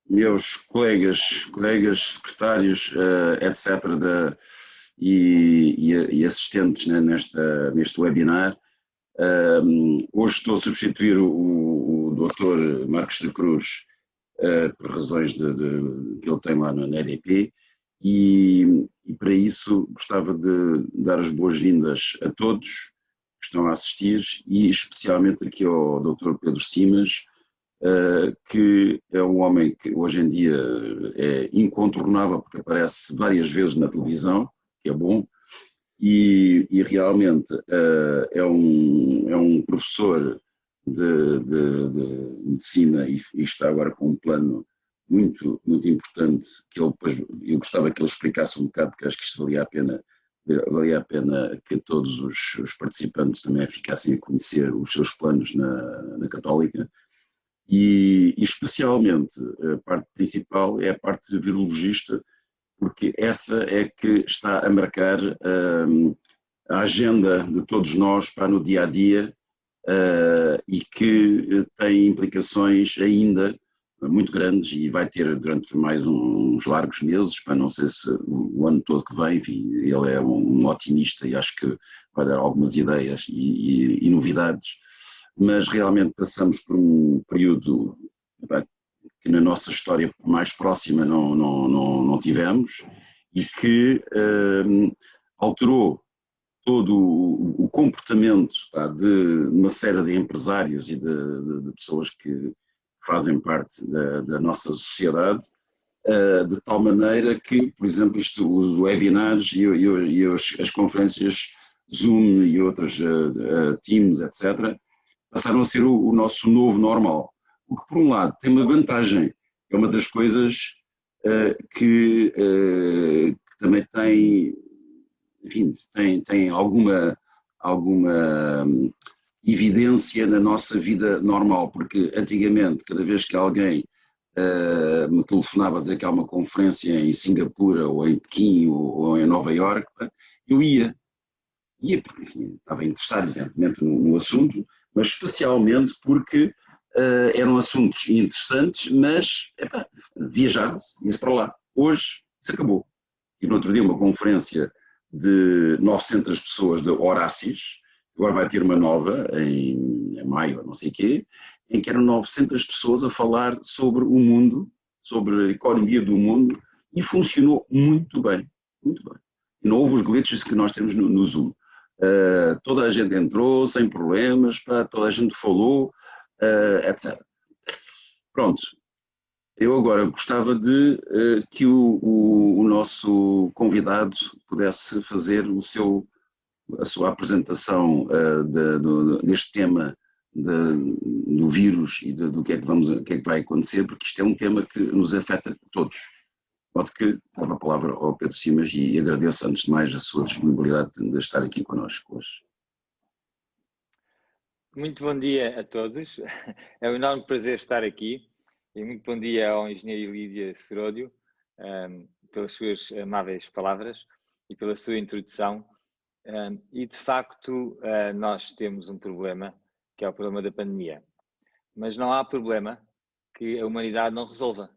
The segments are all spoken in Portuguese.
meus colegas secretários, etc., e assistentes, né, neste webinar. Hoje estou a substituir o Dr. Marcos da Cruz, por razões que ele tem lá na EDP, e para isso gostava de dar as boas-vindas a todos que estão a assistir, e especialmente aqui ao Dr. Pedro Simas, que é um homem que hoje em dia é incontornável porque aparece várias vezes na televisão, que é bom, e realmente é um professor de medicina e está agora com um plano muito importante, que ele depois, eu gostava que ele explicasse um bocado, porque acho que isto valia a pena que todos os participantes também ficassem a conhecer os seus planos na Católica. E especialmente a parte principal é a parte de virologista, porque essa é que está a marcar a agenda de todos nós para no dia a dia, e que tem implicações ainda muito grandes e vai ter durante mais uns largos meses, para não sei se o ano todo que vem. Enfim, ele é um otimista e acho que vai dar algumas ideias e novidades, mas realmente passamos por um período que na nossa história mais próxima não tivemos, e que alterou todo o comportamento de uma série de empresários e de pessoas que fazem parte da nossa sociedade, de tal maneira que, por exemplo, os webinars e as conferências Zoom e outras Teams, etc., passaram a ser o nosso novo normal. O que, por um lado, tem uma vantagem, é uma das coisas que também tem, enfim, tem alguma evidência na nossa vida normal, porque antigamente, cada vez que alguém me telefonava a dizer que há uma conferência em Singapura, ou em Pequim, ou em Nova Iorque, eu ia porque, enfim, estava interessado, evidentemente, no assunto, mas especialmente porque eram assuntos interessantes, mas viajava-se, ia-se para lá. Hoje, isso acabou. Tive no outro dia uma conferência de 900 pessoas da Horácis, agora vai ter uma nova em maio, não sei o quê, em que eram 900 pessoas a falar sobre o mundo, sobre a economia do mundo, e funcionou muito bem, muito bem. E não houve os glitches que nós temos no Zoom. Toda a gente entrou sem problemas, toda a gente falou, etc. Pronto, eu agora gostava de que o nosso convidado pudesse fazer a sua apresentação deste tema do vírus e do que é que vai acontecer, porque isto é um tema que nos afeta a todos. Pode que dava a palavra ao Pedro Simas e agradeço antes de mais a sua disponibilidade de estar aqui connosco hoje. Muito bom dia a todos, é um enorme prazer estar aqui, e muito bom dia ao engenheiro Lídia Seródio pelas suas amáveis palavras e pela sua introdução. E de facto nós temos um problema, que é o problema da pandemia, mas não há problema que a humanidade não resolva,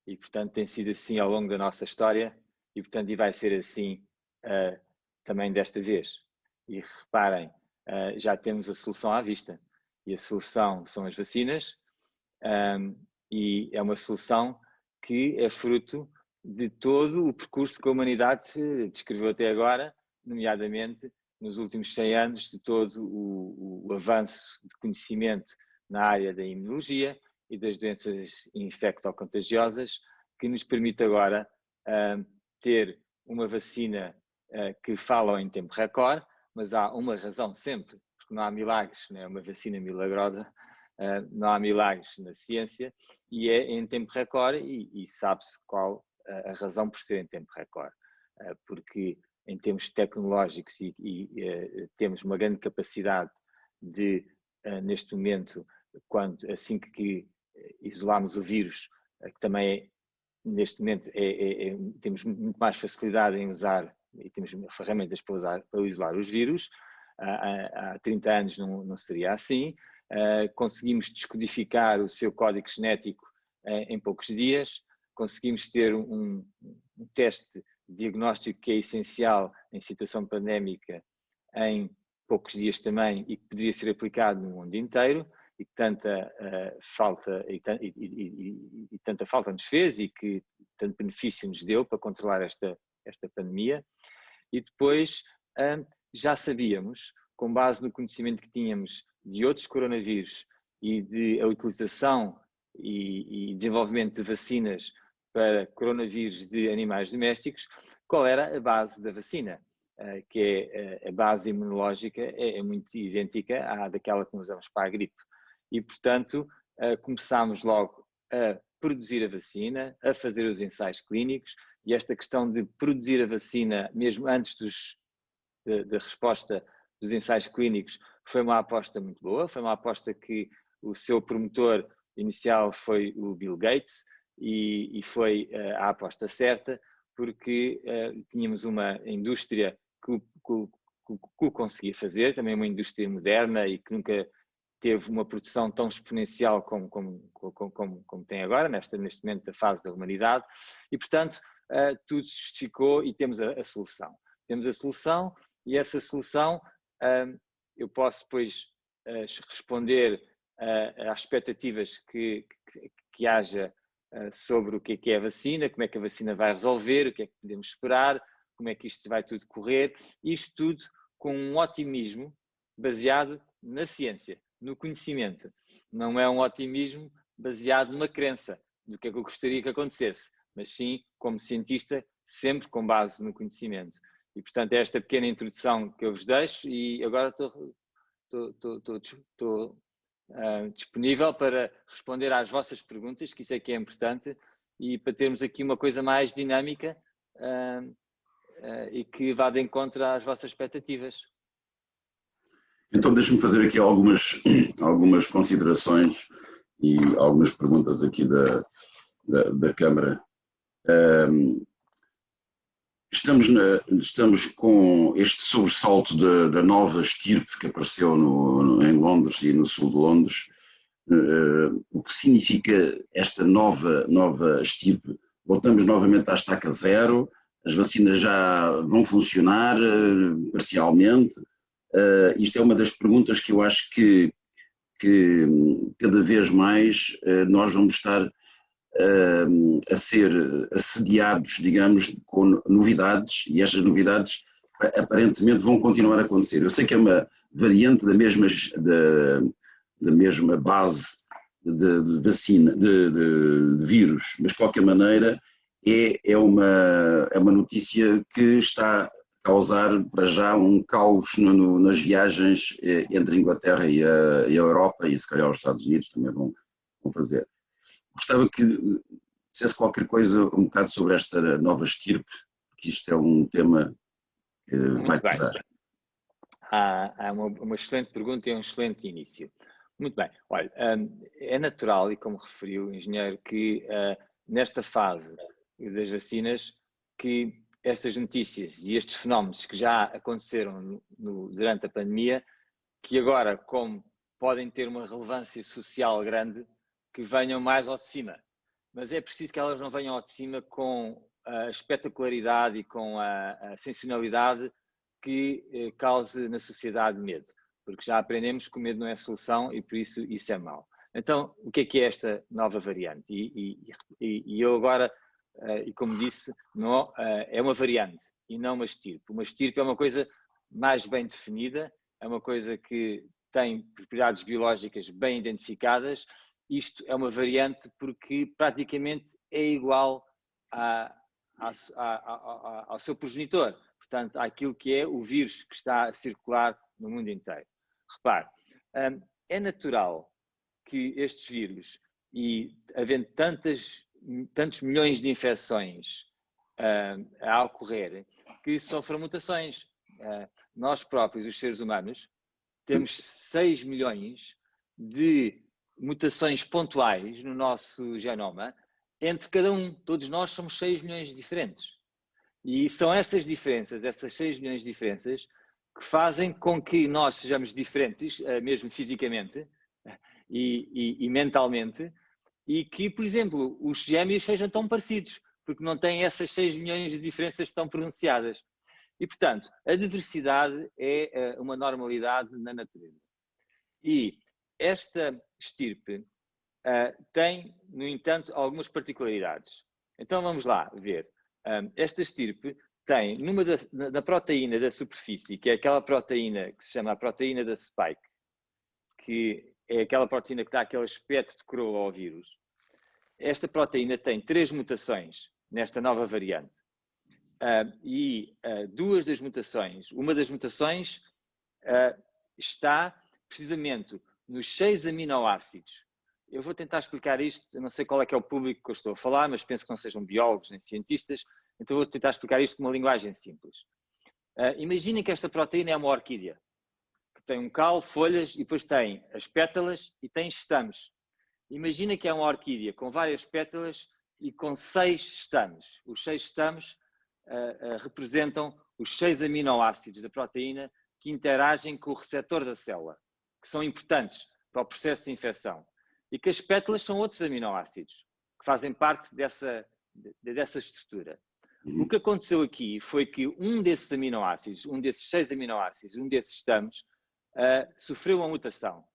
e portanto tem sido assim ao longo da nossa história, e portanto vai ser assim também desta vez. E reparem, já temos a solução à vista, e a solução são as vacinas, e é uma solução que é fruto de todo o percurso que a humanidade descreveu até agora, nomeadamente nos últimos 100 anos, de todo o avanço de conhecimento na área da imunologia e das doenças infecto-contagiosas, que nos permite agora ter uma vacina que fala em tempo recorde, mas há uma razão sempre, porque não há milagres, não é uma vacina milagrosa, não há milagres na ciência, e é em tempo recorde, e sabe-se qual a razão por ser em tempo recorde, porque em termos tecnológicos temos uma grande capacidade de, neste momento, assim que isolamos o vírus, que também neste momento temos muito mais facilidade em usar, e temos ferramentas para isolar os vírus. Há 30 anos não seria assim. Conseguimos descodificar o seu código genético em poucos dias, conseguimos ter um teste de diagnóstico que é essencial em situação pandémica em poucos dias também e que poderia ser aplicado no mundo inteiro e que tanta falta tanta falta nos fez e que tanto benefício nos deu para controlar esta pandemia. E depois já sabíamos, com base no conhecimento que tínhamos de outros coronavírus e de a utilização e desenvolvimento de vacinas para coronavírus de animais domésticos, qual era a base da vacina, que é a base imunológica, é muito idêntica à daquela que usamos para a gripe. E, portanto, começámos logo a produzir a vacina, a fazer os ensaios clínicos, e esta questão de produzir a vacina, mesmo antes da resposta dos ensaios clínicos, foi uma aposta muito boa, foi uma aposta que o seu promotor inicial foi o Bill Gates, e foi a aposta certa, porque tínhamos uma indústria que o conseguia fazer, também uma indústria moderna e que nunca teve uma produção tão exponencial como tem agora, neste momento da fase da humanidade, e portanto tudo se justificou e temos a solução. Temos a solução e essa solução eu posso depois responder às expectativas que haja sobre o que é a vacina, como é que a vacina vai resolver, o que é que podemos esperar, como é que isto vai tudo correr, isto tudo com um otimismo baseado na ciência, no conhecimento. Não é um otimismo baseado numa crença do que é que eu gostaria que acontecesse, mas sim, como cientista, sempre com base no conhecimento. E, portanto, é esta pequena introdução que eu vos deixo e agora estou disponível para responder às vossas perguntas, que isso é que é importante, e para termos aqui uma coisa mais dinâmica e que vá de encontro às vossas expectativas. Então, deixe-me fazer aqui algumas considerações e algumas perguntas aqui da Câmara. Estamos com este sobressalto da nova estirpe que apareceu em Londres e no sul de Londres. O que significa esta nova estirpe? Voltamos novamente à estaca zero, as vacinas já vão funcionar parcialmente. Isto é uma das perguntas que eu acho que cada vez mais nós vamos estar a ser assediados, digamos, com novidades, e estas novidades aparentemente vão continuar a acontecer. Eu sei que é uma variante da mesma base de vacina, de vírus, mas de qualquer maneira é uma notícia que está a causar para já um caos nas viagens entre a Inglaterra e a Europa, e se calhar os Estados Unidos também vão fazer. Gostava que dissesse qualquer coisa um bocado sobre esta nova estirpe, porque isto é um tema que vai pesar. Há uma excelente pergunta e um excelente início. Muito bem. Olha, é natural, e como referiu o engenheiro, que nesta fase das vacinas, que estas notícias e estes fenómenos que já aconteceram durante a pandemia, que agora, como podem ter uma relevância social grande, que venham mais ao de cima. Mas é preciso que elas não venham ao de cima com a espetacularidade e com a sensacionalidade que cause na sociedade medo. Porque já aprendemos que o medo não é solução e por isso é mau. Então, o que é esta nova variante? E eu agora, e como disse, não, é uma variante e não uma estirpe. Uma estirpe é uma coisa mais bem definida, é uma coisa que tem propriedades biológicas bem identificadas. Isto é uma variante porque praticamente é igual ao seu progenitor, portanto, àquilo que é o vírus que está a circular no mundo inteiro. Repare, é natural que estes vírus, e havendo tantos milhões de infecções a ocorrer, que sofram mutações. Nós próprios, os seres humanos, temos 6 milhões de mutações pontuais no nosso genoma entre cada um. Todos nós somos 6 milhões diferentes. E são essas diferenças, essas 6 milhões de diferenças, que fazem com que nós sejamos diferentes, mesmo fisicamente e mentalmente, e que, por exemplo, os gêmeos sejam tão parecidos, porque não têm essas 6 milhões de diferenças tão pronunciadas. E, portanto, a diversidade é uma normalidade na natureza. E esta estirpe tem, no entanto, algumas particularidades. Então vamos lá ver. Esta estirpe tem, na proteína da superfície, que é aquela proteína que se chama a proteína da spike, que é aquela proteína que dá aquele aspecto de coroa ao vírus, esta proteína tem 3 mutações nesta nova variante. Duas das mutações, uma das mutações está precisamente nos 6 aminoácidos. Eu vou tentar explicar isto, eu não sei qual é que é o público que eu estou a falar, mas penso que não sejam biólogos nem cientistas, então vou tentar explicar isto com uma linguagem simples. Imaginem que esta proteína é uma orquídea, que tem um caule, folhas, e depois tem as pétalas e tem estames. Imagina que é uma orquídea com várias pétalas e com 6 estames. Os 6 estames representam os 6 aminoácidos da proteína que interagem com o receptor da célula, que são importantes para o processo de infecção. E que as pétalas são outros aminoácidos, que fazem parte dessa estrutura. O que aconteceu aqui foi que um desses aminoácidos, um desses 6 aminoácidos, um desses estames, sofreu uma mutação,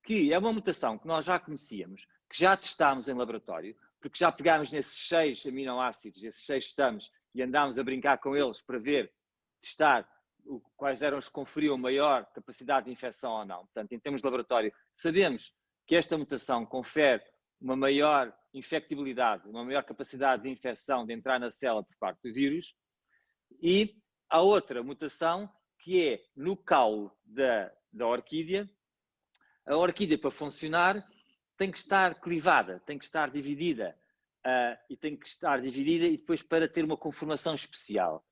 que é uma mutação que nós já conhecíamos, que já testámos em laboratório, porque já pegámos nesses 6 aminoácidos, esses 6 estames, e andámos a brincar com eles para ver, testar quais eram os que conferiam maior capacidade de infecção ou não. Portanto, em termos de laboratório, sabemos que esta mutação confere uma maior infectibilidade, uma maior capacidade de infecção, de entrar na célula por parte do vírus. E há outra mutação que é no caule da orquídea. A orquídea, para funcionar, tem que estar clivada, tem que estar dividida. E tem que estar dividida e depois para ter uma conformação especial.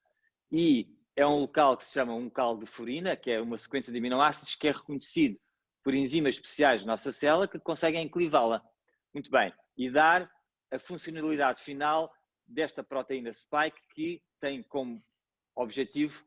E é um local que se chama um caule de furina, que é uma sequência de aminoácidos que é reconhecido por enzimas especiais da nossa célula que conseguem clivá-la. Muito bem. E dar a funcionalidade final desta proteína spike que tem como objetivo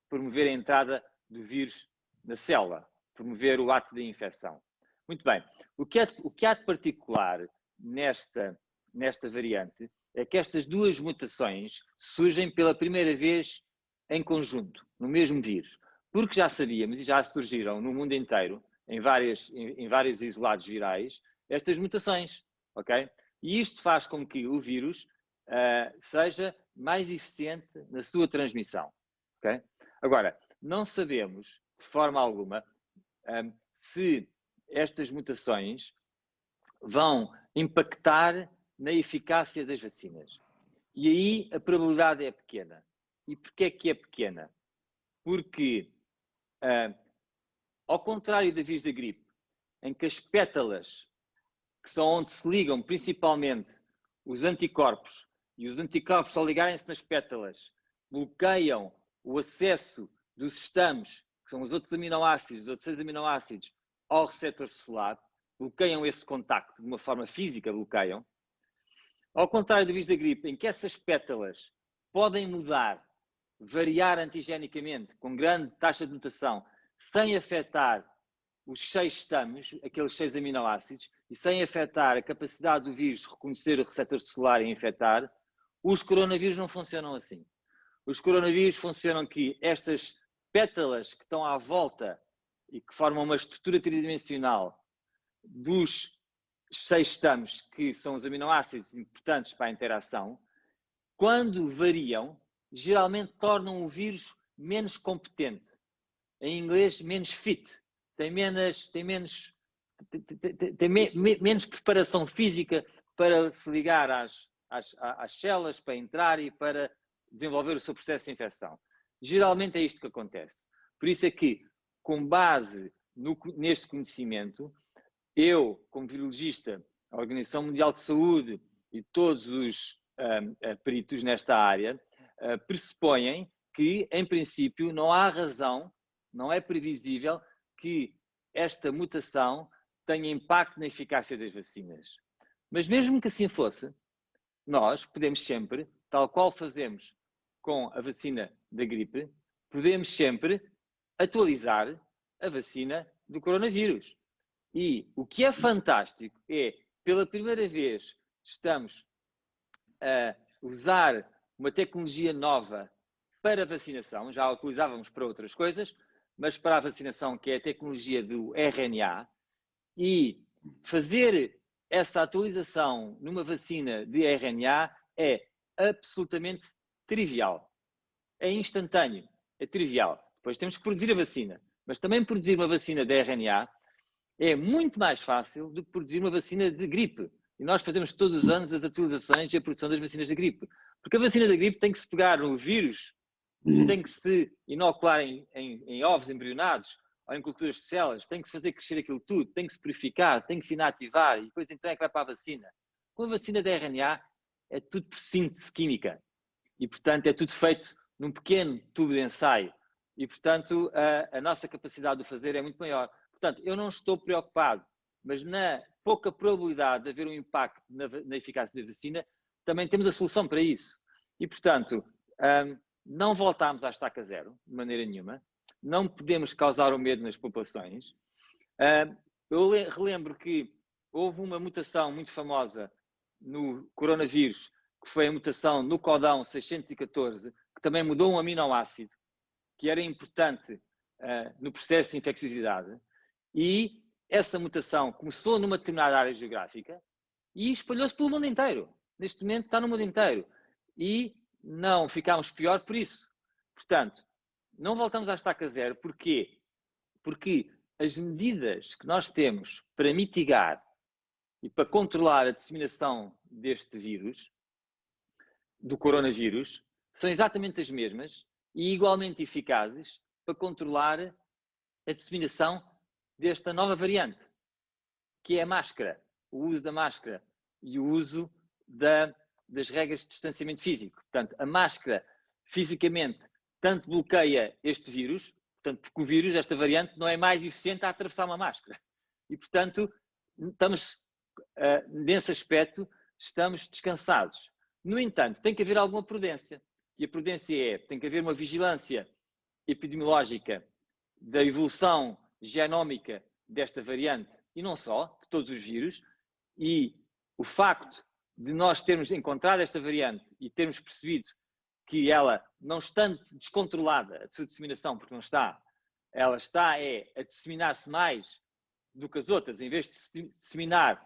promover a entrada do vírus na célula, promover o ato de infecção. Muito bem. O que há de particular nesta variante é que estas duas mutações surgem pela primeira vez em conjunto, no mesmo vírus. Porque já sabíamos e já surgiram no mundo inteiro, em vários isolados virais, estas mutações, ok? E isto faz com que o vírus seja mais eficiente na sua transmissão, ok? Agora, não sabemos de forma alguma se estas mutações vão impactar na eficácia das vacinas. E aí a probabilidade é pequena. E porquê que é pequena? Porque, ao contrário da vírus da gripe, em que as pétalas, que são onde se ligam principalmente os anticorpos, e os anticorpos, ao ligarem-se nas pétalas, bloqueiam o acesso dos estames, que são os outros aminoácidos, os outros 6 aminoácidos, ao receptor celular, bloqueiam esse contacto de uma forma física, bloqueiam. Ao contrário do vírus da gripe, em que essas pétalas podem mudar, variar antigenicamente, com grande taxa de mutação, sem afetar os 6 estames, aqueles 6 aminoácidos, e sem afetar a capacidade do vírus reconhecer o receptor celular e infectar, os coronavírus não funcionam assim. Os coronavírus funcionam que estas pétalas que estão à volta e que formam uma estrutura tridimensional dos 6 estames, que são os aminoácidos importantes para a interação, quando variam, geralmente tornam o vírus menos competente. Em inglês, menos fit. Tem menos preparação física para se ligar às células, para entrar e para desenvolver o seu processo de infecção. Geralmente é isto que acontece. Por isso é que, com base neste conhecimento, eu, como virologista, a Organização Mundial de Saúde e todos os peritos nesta área pressupõem que, em princípio, não há razão, não é previsível que esta mutação tenha impacto na eficácia das vacinas. Mas mesmo que assim fosse, nós podemos sempre, tal qual fazemos com a vacina da gripe, podemos sempre atualizar a vacina do coronavírus. E o que é fantástico é pela primeira vez estamos a usar uma tecnologia nova para a vacinação, já a utilizávamos para outras coisas, mas para a vacinação, que é a tecnologia do RNA, e fazer essa atualização numa vacina de RNA é absolutamente trivial. É instantâneo, é trivial. Depois temos que produzir a vacina, mas também produzir uma vacina de RNA é muito mais fácil do que produzir uma vacina de gripe. E nós fazemos todos os anos as atualizações e a produção das vacinas de gripe. Porque a vacina da gripe tem que se pegar no vírus, tem que se inocular em ovos embrionados ou em culturas de células, tem que se fazer crescer aquilo tudo, tem que se purificar, tem que se inativar e depois então é que vai para a vacina. Com a vacina de RNA é tudo por síntese química e, portanto, é tudo feito num pequeno tubo de ensaio e, portanto, a nossa capacidade de o fazer é muito maior. Portanto, eu não estou preocupado, mas na pouca probabilidade de haver um impacto na eficácia da vacina, também temos a solução para isso. E, portanto, não voltámos à estaca zero, de maneira nenhuma. Não podemos causar o medo nas populações. Eu relembro que houve uma mutação muito famosa no coronavírus, que foi a mutação no codão 614, que também mudou um aminoácido, que era importante no processo de infecciosidade. E essa mutação começou numa determinada área geográfica e espalhou-se pelo mundo inteiro. Neste momento está no mundo inteiro. E não ficámos pior por isso. Portanto, não voltamos à estaca zero. Porquê? Porque as medidas que nós temos para mitigar e para controlar a disseminação deste vírus, do coronavírus, são exatamente as mesmas e igualmente eficazes para controlar a disseminação desta nova variante, que é a máscara, o uso da máscara e o uso das regras de distanciamento físico. Portanto, a máscara fisicamente tanto bloqueia este vírus, portanto, porque o vírus, esta variante, não é mais eficiente a atravessar uma máscara. E, portanto, estamos, nesse aspecto, estamos descansados. No entanto, tem que haver alguma prudência. E a prudência tem que haver uma vigilância epidemiológica da evolução genómica desta variante, e não só, de todos os vírus, e o facto de nós termos encontrado esta variante e termos percebido que ela, não estando descontrolada, a sua disseminação, porque não está, ela está a disseminar-se mais do que as outras, em vez de disseminar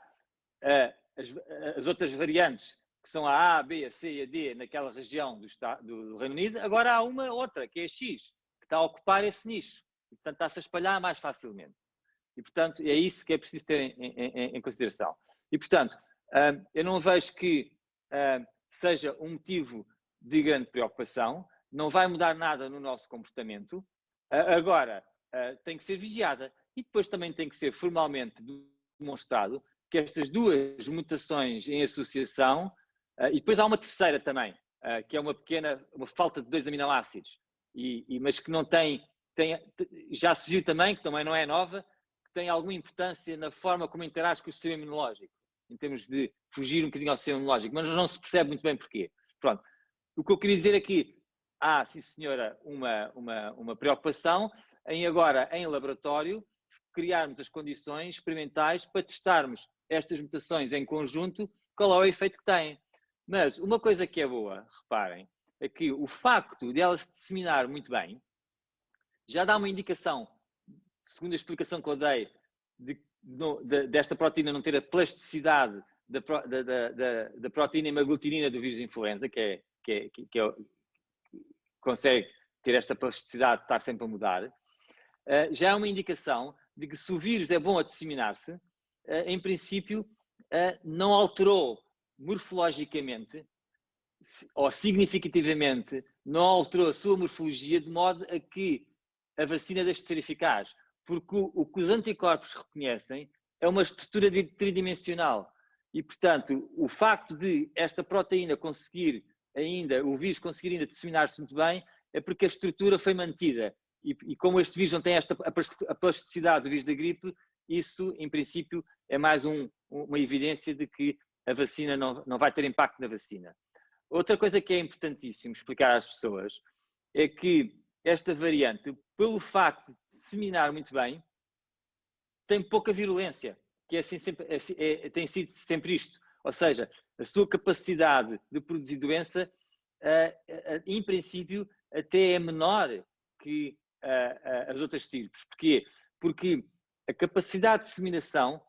as outras variantes, que são a A, B, a C e a D, naquela região do Reino Unido, agora há uma outra, que é a X, que está a ocupar esse nicho. E, portanto, está-se a espalhar mais facilmente. E, portanto, é isso que é preciso ter em consideração. E, portanto, eu não vejo que seja um motivo de grande preocupação, não vai mudar nada no nosso comportamento. Agora, tem que ser vigiada e depois também tem que ser formalmente demonstrado que estas duas mutações em associação, e depois há uma terceira também, que é uma falta de 2 aminoácidos, mas que não já se viu também, que também não é nova, que tem alguma importância na forma como interage com o sistema imunológico, em termos de fugir um bocadinho ao sistema imunológico, mas não se percebe muito bem porquê. Pronto. O que eu queria dizer é que há, sim senhora, uma preocupação em agora, em laboratório, criarmos as condições experimentais para testarmos estas mutações em conjunto, qual é o efeito que têm. Mas uma coisa que é boa, reparem, é que o facto de ela se disseminar muito bem já dá uma indicação, segundo a explicação que eu dei, desta proteína não ter a plasticidade da proteína hemaglutinina do vírus de influenza, que consegue ter esta plasticidade de estar sempre a mudar, já é uma indicação de que se o vírus é bom a disseminar-se, em princípio não alterou morfologicamente ou significativamente não alterou a sua morfologia de modo a que a vacina deixe de ser eficaz. Porque o que os anticorpos reconhecem é uma estrutura tridimensional. E, portanto, o facto de esta proteína conseguir o vírus conseguir ainda disseminar-se muito bem, é porque a estrutura foi mantida. E como este vírus não tem a plasticidade do vírus da gripe, isso, em princípio, é mais uma evidência de que a vacina não vai ter impacto na vacina. Outra coisa que é importantíssimo explicar às pessoas é que esta variante, pelo facto de disseminar muito bem, tem pouca virulência, que que é assim sempre, tem sido sempre isto. Ou seja, a sua capacidade de produzir doença, em princípio, até é menor que as outras estirpes. Porquê? Porque a capacidade de disseminação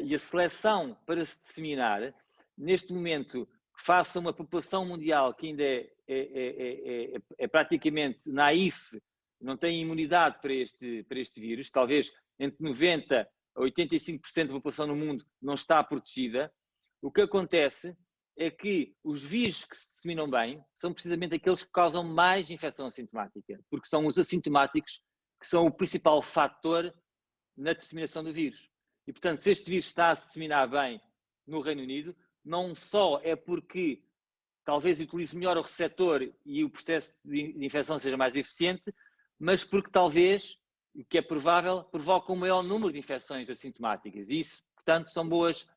e a seleção para se disseminar, neste momento, face a uma população mundial que ainda é praticamente naif, não tem imunidade para este vírus, talvez entre 90% a 85% da população no mundo não está protegida, o que acontece é que os vírus que se disseminam bem são precisamente aqueles que causam mais infecção assintomática, porque são os assintomáticos que são o principal fator na disseminação do vírus. E, portanto, se este vírus está a se disseminar bem no Reino Unido, não só é porque talvez utilize melhor o receptor e o processo de infecção seja mais eficiente, mas porque talvez, o que é provável, provoca um maior número de infecções assintomáticas. E isso, portanto, são boas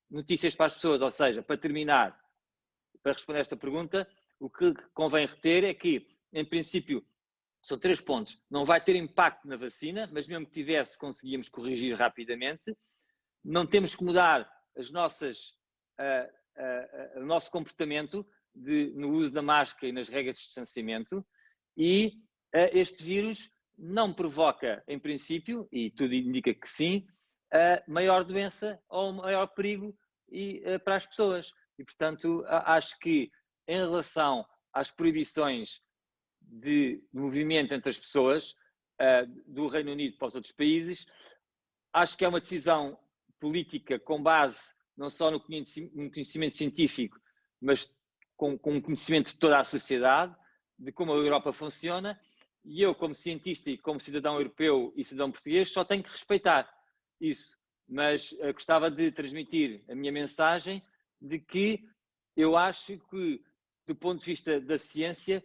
notícias para as pessoas. Ou seja, para terminar, para responder a esta pergunta, o que convém reter é que, em princípio, são 3 pontos. Não vai ter impacto na vacina, mas mesmo que tivesse, conseguíamos corrigir rapidamente. Não temos que mudar o nosso comportamento no uso da máscara e nas regras de distanciamento. E este vírus não provoca, em princípio, e tudo indica que sim, maior doença ou maior perigo para as pessoas. E, portanto, acho que em relação às proibições de movimento entre as pessoas do Reino Unido para os outros países, acho que é uma decisão política com base não só no conhecimento científico, mas com o conhecimento de toda a sociedade, de como a Europa funciona, e eu, como cientista e como cidadão europeu e cidadão português, só tenho que respeitar isso. Mas gostava de transmitir a minha mensagem de que eu acho que, do ponto de vista da ciência,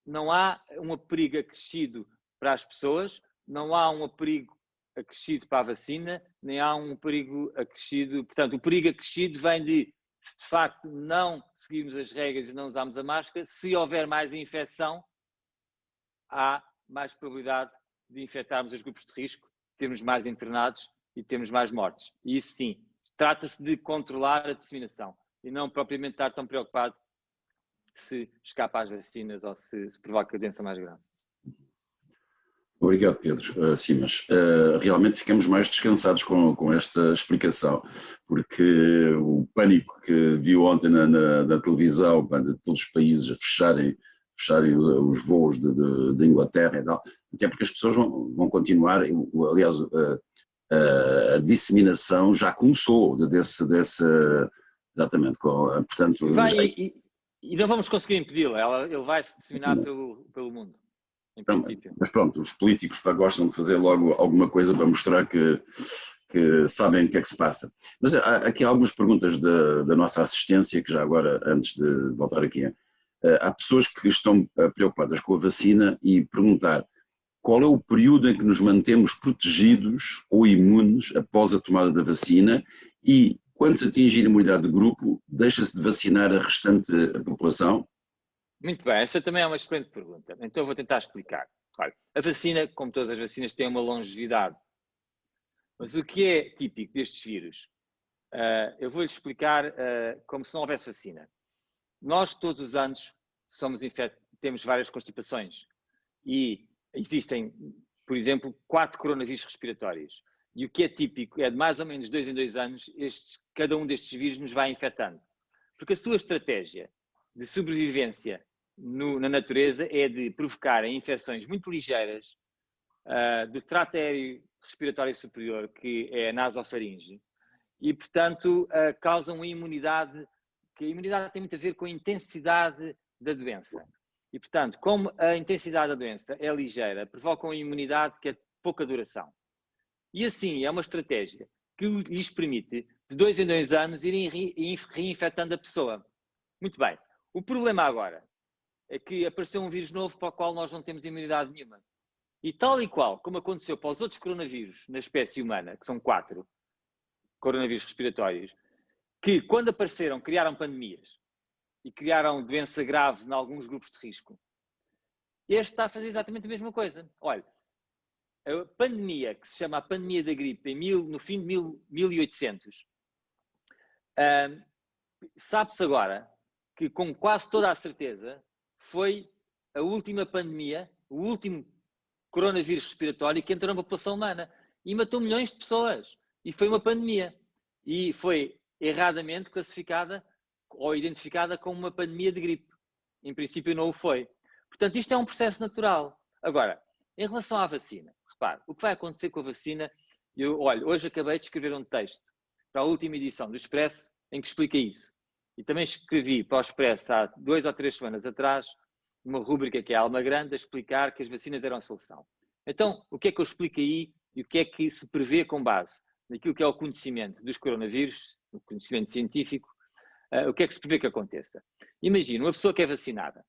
não há um perigo acrescido para as pessoas, não há um perigo acrescido para a vacina, nem há um perigo acrescido. Portanto, o perigo acrescido vem se de facto não seguirmos as regras e não usarmos a máscara, se houver mais infecção, há mais probabilidade de infectarmos os grupos de risco, termos mais internados e termos mais mortes. E isso sim, trata-se de controlar a disseminação e não propriamente estar tão preocupado se escapa às vacinas ou se provoca a doença mais grave. Obrigado, Pedro. Sim, mas realmente ficamos mais descansados com esta explicação, porque o pânico que viu ontem na televisão, de todos os países a fecharem os voos de Inglaterra e tal, até porque as pessoas vão continuar, aliás, a disseminação já começou exatamente, portanto... E não vamos conseguir impedi-la, ele vai se disseminar pelo mundo. Mas pronto, os políticos gostam de fazer logo alguma coisa para mostrar que sabem o que é que se passa. Mas há aqui algumas perguntas da nossa assistência, que já agora, antes de voltar aqui, há pessoas que estão preocupadas com a vacina e perguntar qual é o período em que nos mantemos protegidos ou imunes após a tomada da vacina e, quando se atingir a imunidade de grupo, deixa-se de vacinar a restante população? Muito bem, essa também é uma excelente pergunta. Então eu vou tentar explicar. Olha, a vacina, como todas as vacinas, tem uma longevidade. Mas o que é típico destes vírus? Eu vou-lhe explicar como se não houvesse vacina. Nós, todos os anos, temos várias constipações. E existem, por exemplo, 4 coronavírus respiratórios. E o que é típico é de mais ou menos 2 em 2 anos, cada um destes vírus nos vai infectando. Porque a sua estratégia de sobrevivência na natureza é de provocar infecções muito ligeiras do trato aéreo respiratório superior, que é a nasofaringe, e, portanto, causam uma imunidade, que a imunidade tem muito a ver com a intensidade da doença. E, portanto, como a intensidade da doença é ligeira, provoca uma imunidade que é de pouca duração. E assim, é uma estratégia que lhes permite, de 2 em 2 anos, irem reinfectando a pessoa. Muito bem. O problema agora é que apareceu um vírus novo para o qual nós não temos imunidade nenhuma. E tal e qual, como aconteceu para os outros coronavírus na espécie humana, que são 4 coronavírus respiratórios, que quando apareceram criaram pandemias e criaram doença grave em alguns grupos de risco. Este está a fazer exatamente a mesma coisa. Olha, a pandemia, que se chama a pandemia da gripe, no fim de 1800, sabe-se agora que, com quase toda a certeza, foi a última pandemia, o último coronavírus respiratório que entrou na população humana e matou milhões de pessoas. E foi uma pandemia. E foi erradamente classificada ou identificada como uma pandemia de gripe. Em princípio não o foi. Portanto, isto é um processo natural. Agora, em relação à vacina, repare, o que vai acontecer com a vacina, hoje acabei de escrever um texto para a última edição do Expresso em que explica isso. E também escrevi para o Expresso há 2 ou 3 semanas atrás uma rúbrica que é a Alma Grande a explicar que as vacinas eram a solução. Então, o que é que eu explico aí e o que é que se prevê com base naquilo que é o conhecimento dos coronavírus, o conhecimento científico, o que é que se prevê que aconteça? Imagina, uma pessoa que é vacinada.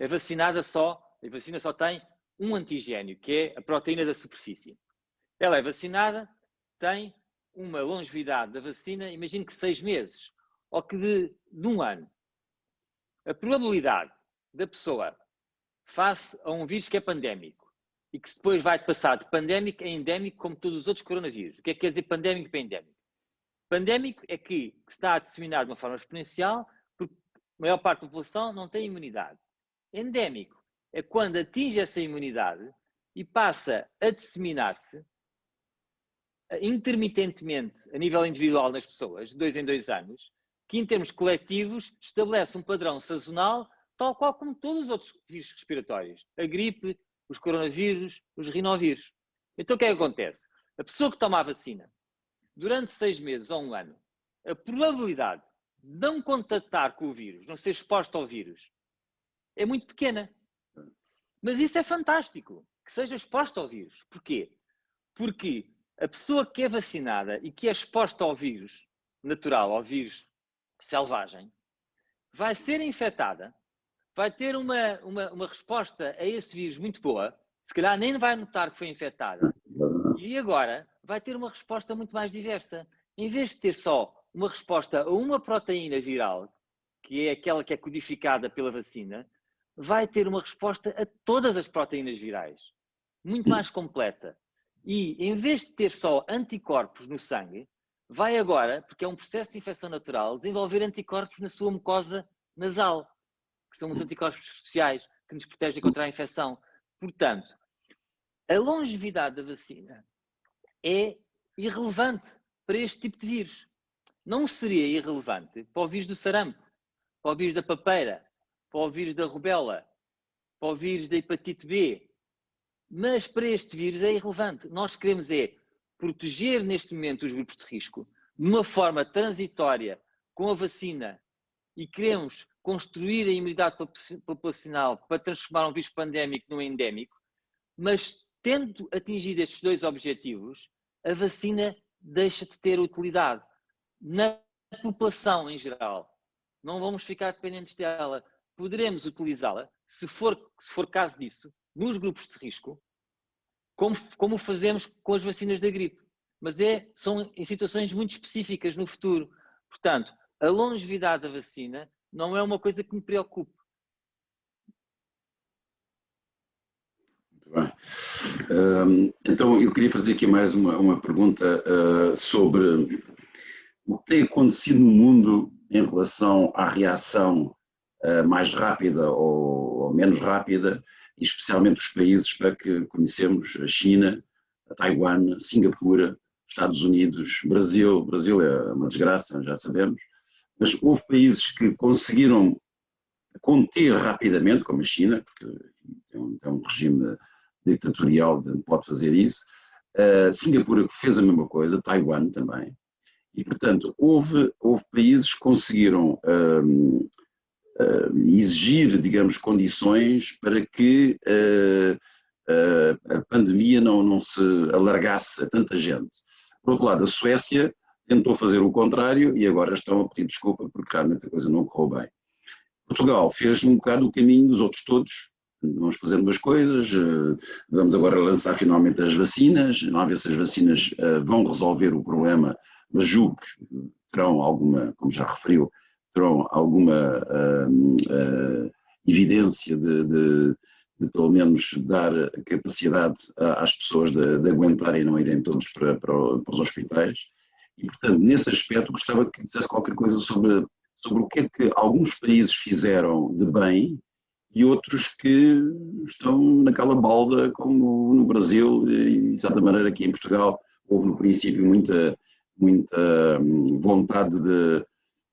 A vacina só tem um antigénio, que é a proteína da superfície. Ela é vacinada, tem uma longevidade da vacina, imagino que 6 meses, ou que de 1 ano. A probabilidade da pessoa, face a um vírus que é pandémico, e que depois vai passar de pandémico a endémico, como todos os outros coronavírus. O que é que quer dizer pandémico para endémico? Pandémico é que está a disseminar de uma forma exponencial, porque a maior parte da população não tem imunidade. Endémico é quando atinge essa imunidade e passa a disseminar-se intermitentemente a nível individual nas pessoas, de 2 em 2 anos, que em termos coletivos estabelece um padrão sazonal, tal qual como todos os outros vírus respiratórios. A gripe, os coronavírus, os rinovírus. Então o que é que acontece? A pessoa que toma a vacina durante 6 meses ou 1 ano, a probabilidade de não contactar com o vírus, não ser exposta ao vírus, é muito pequena. Mas isso é fantástico, que seja exposta ao vírus. Porquê? Porque a pessoa que é vacinada e que é exposta ao vírus natural, ao vírus selvagem, vai ser infectada, vai ter uma resposta a esse vírus muito boa, se calhar nem vai notar que foi infectada, e agora vai ter uma resposta muito mais diversa. Em vez de ter só uma resposta a uma proteína viral, que é aquela que é codificada pela vacina, vai ter uma resposta a todas as proteínas virais, muito mais completa. E em vez de ter só anticorpos no sangue, vai agora, porque é um processo de infecção natural, desenvolver anticorpos na sua mucosa nasal, que são os anticorpos especiais que nos protegem contra a infecção. Portanto, a longevidade da vacina é irrelevante para este tipo de vírus. Não seria irrelevante para o vírus do sarampo, para o vírus da papeira, para o vírus da rubéola, para o vírus da hepatite B. Mas para este vírus é irrelevante. Nós queremos proteger neste momento os grupos de risco de uma forma transitória com a vacina e queremos construir a imunidade populacional para transformar um vírus pandémico num endémico, mas tendo atingido estes 2 objetivos, a vacina deixa de ter utilidade na população em geral. Não vamos ficar dependentes dela. Poderemos utilizá-la, se for caso disso, nos grupos de risco, como fazemos com as vacinas da gripe. Mas são em situações muito específicas no futuro. Portanto, a longevidade da vacina não é uma coisa que me preocupe. Muito bem. Então, eu queria fazer aqui mais uma pergunta sobre o que tem acontecido no mundo em relação à reação mais rápida ou menos rápida, especialmente os países para que conhecemos, a China, a Taiwan, Singapura, Estados Unidos, Brasil. Brasil é uma desgraça, já sabemos, mas houve países que conseguiram conter rapidamente, como a China, porque tem um regime ditatorial que pode fazer isso, Singapura fez a mesma coisa, Taiwan também, e portanto houve países que conseguiram exigir, digamos, condições para que a pandemia não se alargasse a tanta gente. Por outro lado, a Suécia tentou fazer o contrário e agora estão a pedir desculpa porque realmente a coisa não correu bem. Portugal fez um bocado o caminho dos outros todos, vamos fazendo umas coisas, vamos agora lançar finalmente as vacinas, não ver se as vacinas vão resolver o problema, mas julgo que terão alguma, como já referiu, terão alguma evidência de de pelo menos dar capacidade às pessoas de aguentarem e não irem todos para os hospitais. E, portanto, nesse aspecto, gostava que dissesse qualquer coisa sobre o que é que alguns países fizeram de bem e outros que estão naquela balda, como no Brasil, e de certa maneira aqui em Portugal houve no princípio muita vontade de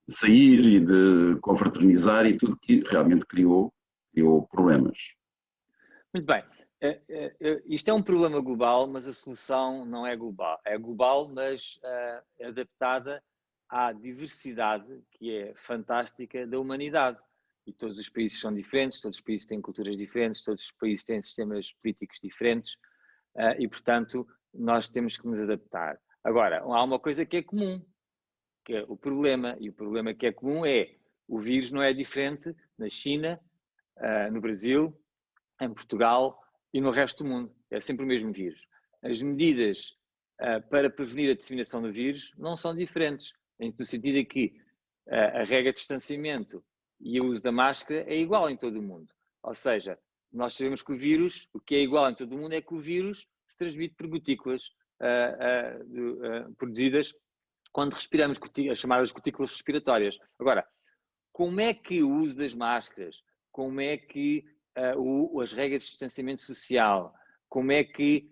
sair e de confraternizar e tudo que realmente criou problemas. Muito bem. Isto é um problema global, mas a solução não é global. É global, mas adaptada à diversidade que é fantástica da humanidade. E todos os países são diferentes, todos os países têm culturas diferentes, todos os países têm sistemas políticos diferentes e, portanto, nós temos que nos adaptar. Agora, há uma coisa que é comum, que é o problema, e o problema que é comum é o vírus não é diferente na China, no Brasil, em Portugal e no resto do mundo. É sempre o mesmo vírus. As medidas para prevenir a disseminação do vírus não são diferentes, no sentido de que a regra de distanciamento e o uso da máscara é igual em todo o mundo. Ou seja, nós sabemos que o que é igual em todo o mundo é que o vírus se transmite por gotículas produzidas quando respiramos, as chamadas gotículas respiratórias. Agora, como é que o uso das máscaras, como é que as regras de distanciamento social, como é que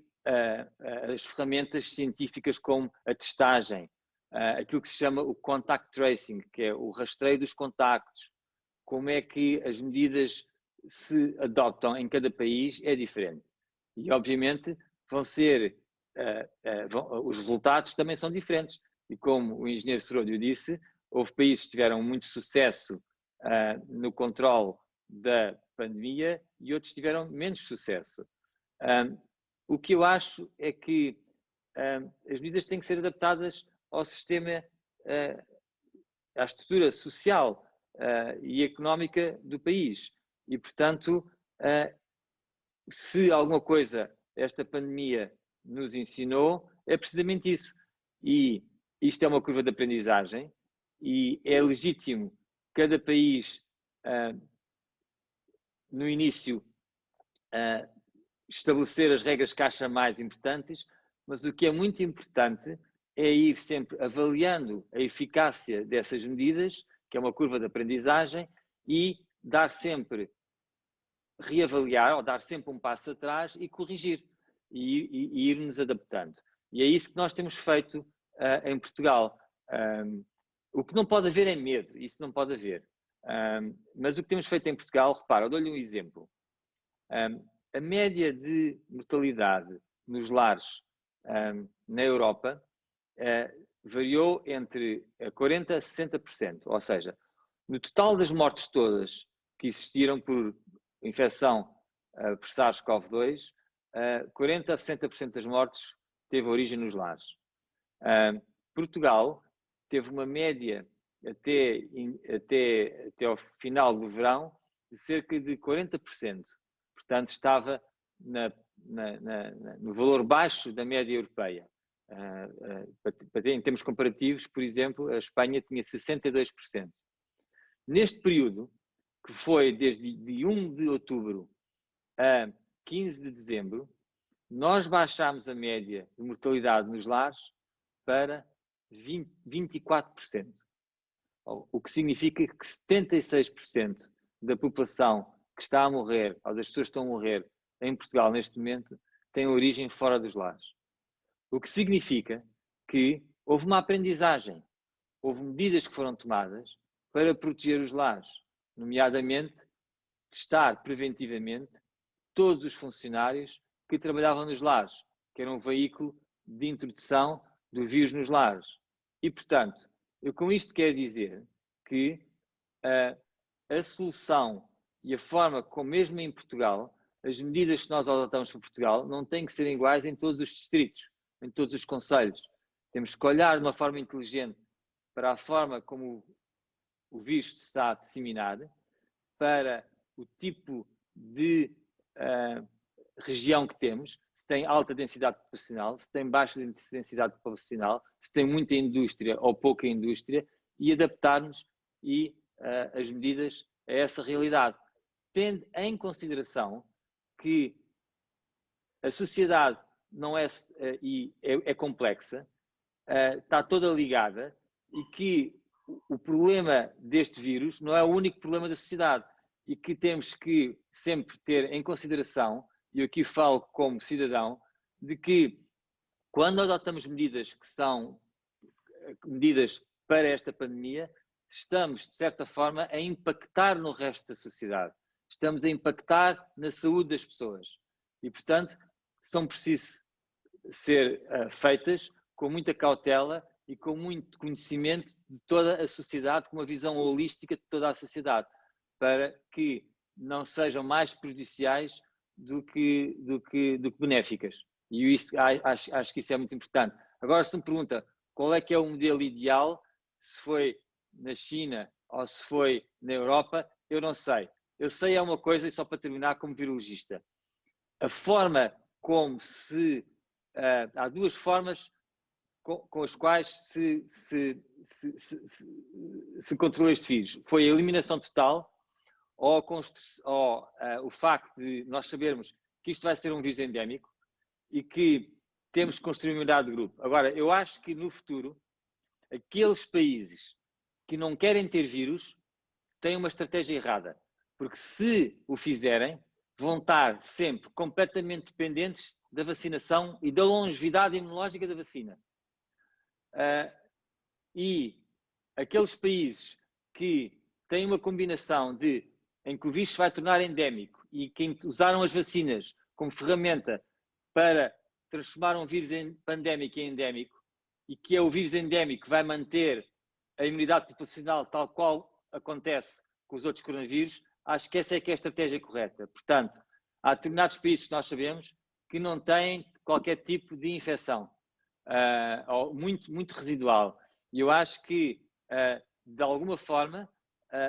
as ferramentas científicas como a testagem, aquilo que se chama o contact tracing, que é o rastreio dos contactos, como é que as medidas se adoptam em cada país é diferente. E, obviamente, os resultados também são diferentes. E como o engenheiro Seródio disse, houve países que tiveram muito sucesso no controle da pandemia e outros tiveram menos sucesso. O que eu acho é que as medidas têm que ser adaptadas ao sistema, à estrutura social e económica do país. E, portanto, se alguma coisa esta pandemia nos ensinou, é precisamente isso. E isto é uma curva de aprendizagem e é legítimo cada país, no início, estabelecer as regras que acha mais importantes, mas o que é muito importante é ir sempre avaliando a eficácia dessas medidas, que é uma curva de aprendizagem, e dar sempre, reavaliar, ou dar sempre um passo atrás e corrigir, e ir-nos adaptando. E é isso que nós temos feito em Portugal. O que não pode haver é medo, isso não pode haver. Mas o que temos feito em Portugal, repara, eu dou-lhe um exemplo. A média de mortalidade nos lares na Europa variou entre 40% a 60%, ou seja, no total das mortes todas que existiram por infecção por SARS-CoV-2, 40% a 60% das mortes teve origem nos lares. Portugal teve uma média até ao final do verão de cerca de 40%. Portanto, estava no valor baixo da média europeia. Em termos comparativos, por exemplo, a Espanha tinha 62%. Neste período, que foi desde 1 de outubro a 15 de dezembro, nós baixámos a média de mortalidade nos lares para 24%. O que significa que 76% da população que está a morrer, ou das pessoas que estão a morrer em Portugal neste momento, tem origem fora dos lares. O que significa que houve uma aprendizagem, houve medidas que foram tomadas para proteger os lares, nomeadamente testar preventivamente todos os funcionários que trabalhavam nos lares, que era um veículo de introdução do vírus nos lares. E, portanto, eu com isto quero dizer que a solução e a forma como, mesmo em Portugal, as medidas que nós adotamos para Portugal não têm que ser iguais em todos os distritos, em todos os concelhos. Temos que olhar de uma forma inteligente para a forma como o vírus se está a disseminar, para o tipo de região que temos, se tem alta densidade populacional, se tem baixa densidade populacional, se tem muita indústria ou pouca indústria, e adaptar-nos as medidas a essa realidade, tendo em consideração que a sociedade não é, é complexa, está toda ligada e que o problema deste vírus não é o único problema da sociedade e que temos que sempre ter em consideração, e eu aqui falo como cidadão, de que quando adotamos medidas que são medidas para esta pandemia, estamos, de certa forma, a impactar no resto da sociedade. Estamos a impactar na saúde das pessoas. E, portanto, são precisas ser feitas com muita cautela e com muito conhecimento de toda a sociedade, com uma visão holística de toda a sociedade, para que não sejam mais prejudiciais do que benéficas. E isso, acho que isso é muito importante. Agora, se me pergunta qual é que é o modelo ideal, se foi na China ou se foi na Europa, eu não sei. Eu sei é uma coisa, e só para terminar como virologista, a forma como se... há duas formas com as quais se controla este vírus. Foi a eliminação total ou o facto de nós sabermos que isto vai ser um vírus endémico e que temos que construir uma unidade de grupo. Agora, eu acho que no futuro, aqueles países que não querem ter vírus têm uma estratégia errada. Porque se o fizerem, vão estar sempre completamente dependentes da vacinação e da longevidade imunológica da vacina. E aqueles países que têm uma combinação em que o vírus se vai tornar endémico e que usaram as vacinas como ferramenta para transformar um vírus pandémico em endémico e que é o vírus endémico que vai manter a imunidade populacional tal qual acontece com os outros coronavírus, acho que essa é que é a estratégia correta. Portanto, há determinados países que nós sabemos que não têm qualquer tipo de infecção, ou muito residual. E eu acho que, de alguma forma,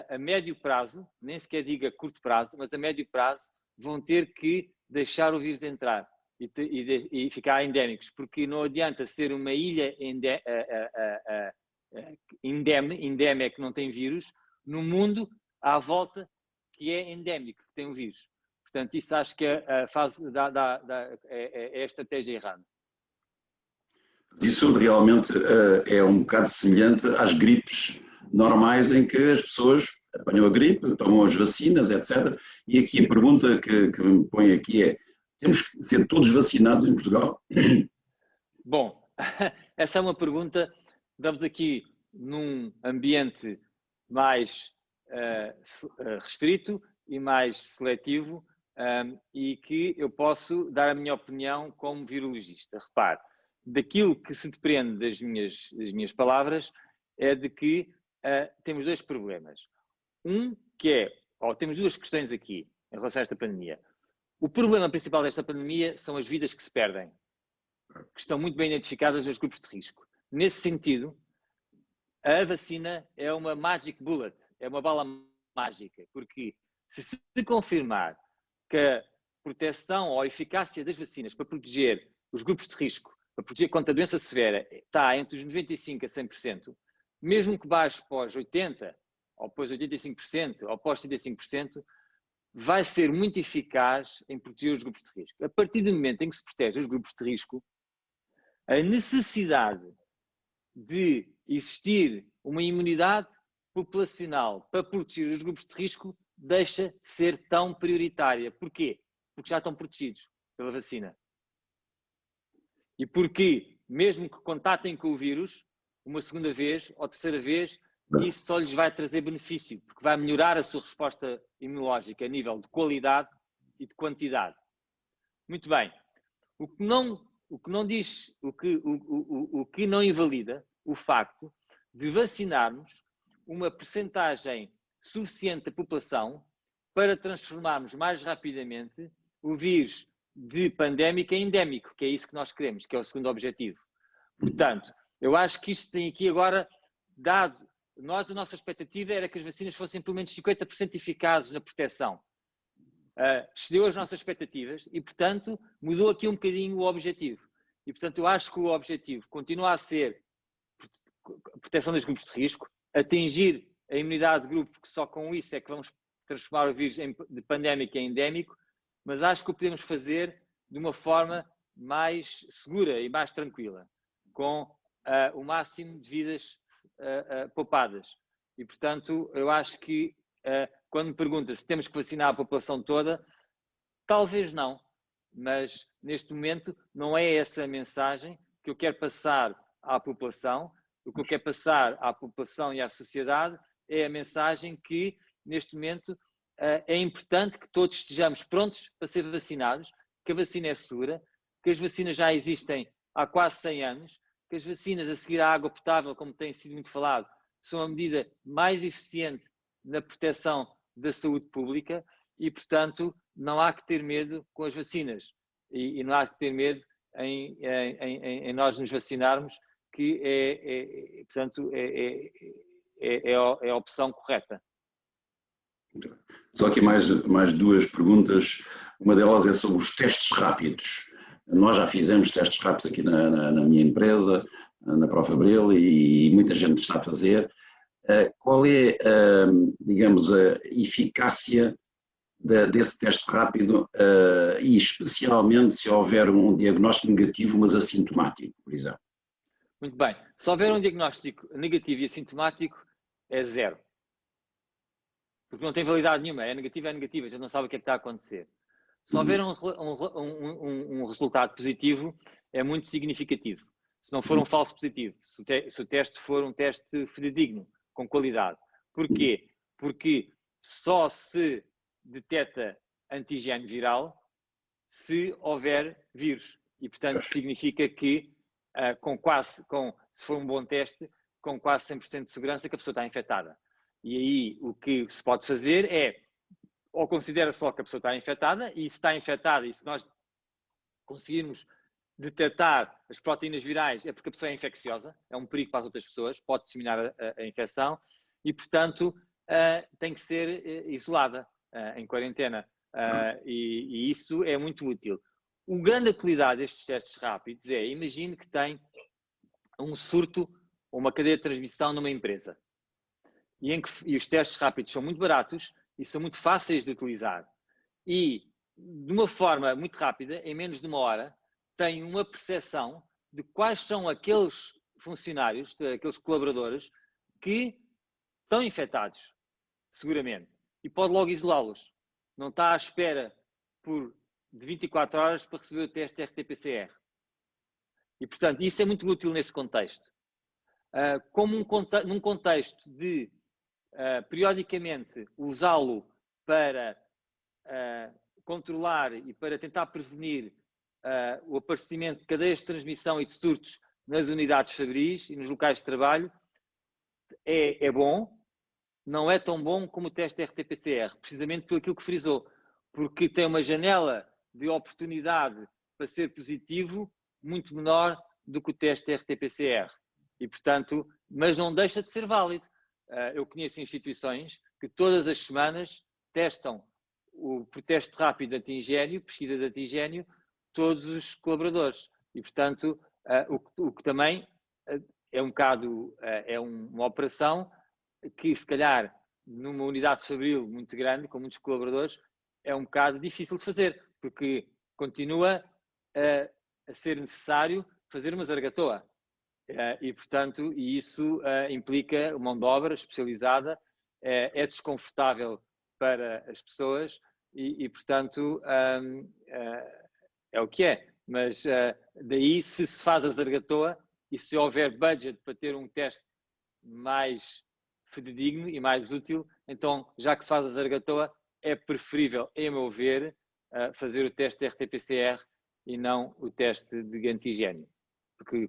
a médio prazo, nem sequer diga curto prazo, mas a médio prazo, vão ter que deixar o vírus entrar e ficar endémicos, porque não adianta ser uma ilha indeme, que não tem vírus, no mundo à volta que é endémico, que tem um vírus. Portanto, isso acho que é a estratégia errada. Isso realmente é um bocado semelhante às gripes normais em que as pessoas apanham a gripe, tomam as vacinas, etc. E aqui a pergunta que me põe aqui é: temos que ser todos vacinados em Portugal? Bom, essa é uma pergunta, estamos aqui num ambiente mais restrito e mais seletivo, e que eu posso dar a minha opinião como virologista. Repare, daquilo que se depreende das minhas palavras é de que temos dois problemas. Temos duas questões aqui em relação a esta pandemia. O problema principal desta pandemia são as vidas que se perdem, que estão muito bem identificadas nos grupos de risco. Nesse sentido, a vacina é uma magic bullet, é uma bala mágica, porque se confirmar que a proteção ou a eficácia das vacinas para proteger os grupos de risco, para proteger contra a doença severa, está entre os 95% a 100%, mesmo que baixe para os 80%, ou depois 85%, ou após 75%, vai ser muito eficaz em proteger os grupos de risco. A partir do momento em que se protege os grupos de risco, a necessidade de existir uma imunidade populacional para proteger os grupos de risco deixa de ser tão prioritária. Porquê? Porque já estão protegidos pela vacina. E porque, mesmo que contatem com o vírus, uma segunda vez ou terceira vez, isso só lhes vai trazer benefício, porque vai melhorar a sua resposta imunológica a nível de qualidade e de quantidade. Muito bem. O que não invalida o facto de vacinarmos uma percentagem suficiente da população para transformarmos mais rapidamente o vírus de pandémico em endémico, que é isso que nós queremos, que é o segundo objetivo. Portanto, eu acho que isto tem aqui agora dado... a nossa expectativa era que as vacinas fossem pelo menos 50% eficazes na proteção. Excedeu as nossas expectativas e, portanto, mudou aqui um bocadinho o objetivo. E, portanto, eu acho que o objetivo continua a ser a proteção dos grupos de risco, atingir a imunidade de grupo, porque só com isso é que vamos transformar o vírus de pandémico em endémico, mas acho que o podemos fazer de uma forma mais segura e mais tranquila, com o máximo de vidas poupadas. E, portanto, eu acho que quando me pergunta se temos que vacinar a população toda, talvez não, mas neste momento não é essa a mensagem que eu quero passar à população. O que eu quero passar à população e à sociedade é a mensagem que, neste momento, é importante que todos estejamos prontos para ser vacinados, que a vacina é segura, que as vacinas já existem há quase 100 anos, que as vacinas a seguir à água potável, como tem sido muito falado, são a medida mais eficiente na proteção da saúde pública e, portanto, não há que ter medo com as vacinas e não há que ter medo em nós nos vacinarmos, que portanto, é a opção correta. Só aqui mais duas perguntas. Uma delas é sobre os testes rápidos. Nós já fizemos testes rápidos aqui na minha empresa, na Profabril, e muita gente está a fazer. Qual é, digamos, a eficácia desse teste rápido e especialmente se houver um diagnóstico negativo, mas assintomático, por exemplo? Muito bem. Se houver um diagnóstico negativo e assintomático, é 0. Porque não tem validade nenhuma. É negativo, a gente não sabe o que é que está a acontecer. Se houver um resultado positivo, é muito significativo. Se não for um falso positivo, se o teste for um teste fidedigno, com qualidade. Porquê? Porque só se detecta antigênio viral se houver vírus. E, portanto, significa que, se for um bom teste, com quase 100% de segurança que a pessoa está infectada. E aí o que se pode fazer é, ou considera-se logo que a pessoa está infectada, e se está infectada, e se nós conseguirmos detectar as proteínas virais, é porque a pessoa é infecciosa, é um perigo para as outras pessoas, pode disseminar a infecção, e, portanto, tem que ser isolada em quarentena. E isso é muito útil. O grande utilidade destes testes rápidos é, imagine que tem um surto ou uma cadeia de transmissão numa empresa. E os testes rápidos são muito baratos e são muito fáceis de utilizar. E, de uma forma muito rápida, em menos de uma hora, tem uma percepção de quais são aqueles funcionários, aqueles colaboradores que estão infectados, seguramente. E pode logo isolá-los. Não está à espera de 24 horas para receber o teste RT-PCR. E, portanto, isso é muito útil nesse contexto. Como num contexto de periodicamente usá-lo para controlar e para tentar prevenir o aparecimento de cadeias de transmissão e de surtos nas unidades fabris e nos locais de trabalho, é bom. Não é tão bom como o teste RT-PCR, precisamente por aquilo que frisou, porque tem uma janela de oportunidade para ser positivo muito menor do que o teste RT-PCR. E, portanto, mas não deixa de ser válido. Eu conheço instituições que todas as semanas testam por teste rápido de antigênio, pesquisa de antigênio, todos os colaboradores. E, portanto, o que também é um bocado, é uma operação que, se calhar, numa unidade fabril muito grande, com muitos colaboradores, é um bocado difícil de fazer, porque continua a ser necessário fazer uma zaragatoa. E, portanto, isso implica mão de obra especializada, é desconfortável para as pessoas e portanto, é o que é. Mas daí, se faz a zaragatoa e se houver budget para ter um teste mais fidedigno e mais útil, então, já que se faz a zaragatoa, é preferível, em meu ver, fazer o teste RT-PCR e não o teste de antigênio. Porque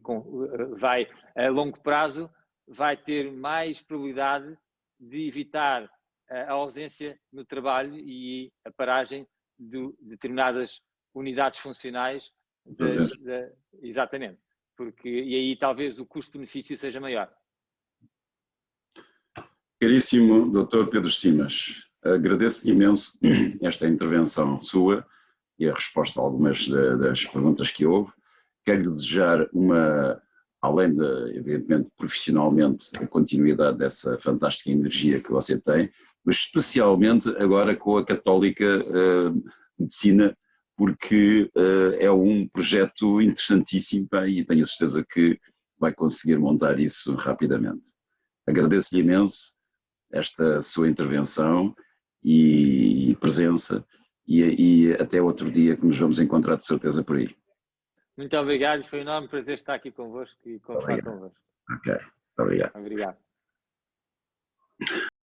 vai, a longo prazo, vai ter mais probabilidade de evitar a ausência no trabalho e a paragem de determinadas unidades funcionais. Exatamente. E aí talvez o custo-benefício seja maior. Caríssimo Dr. Pedro Simas, agradeço-lhe imenso esta intervenção sua e a resposta a algumas das perguntas que houve. Quero desejar além de, evidentemente, profissionalmente, a continuidade dessa fantástica energia que você tem, mas especialmente agora com a Católica medicina, porque é um projeto interessantíssimo, pá, e tenho a certeza que vai conseguir montar isso rapidamente. Agradeço-lhe imenso esta sua intervenção e presença, e até outro dia que nos vamos encontrar de certeza por aí. Muito obrigado, foi um enorme prazer estar aqui convosco e conversar convosco. Ok, muito obrigado. Obrigado.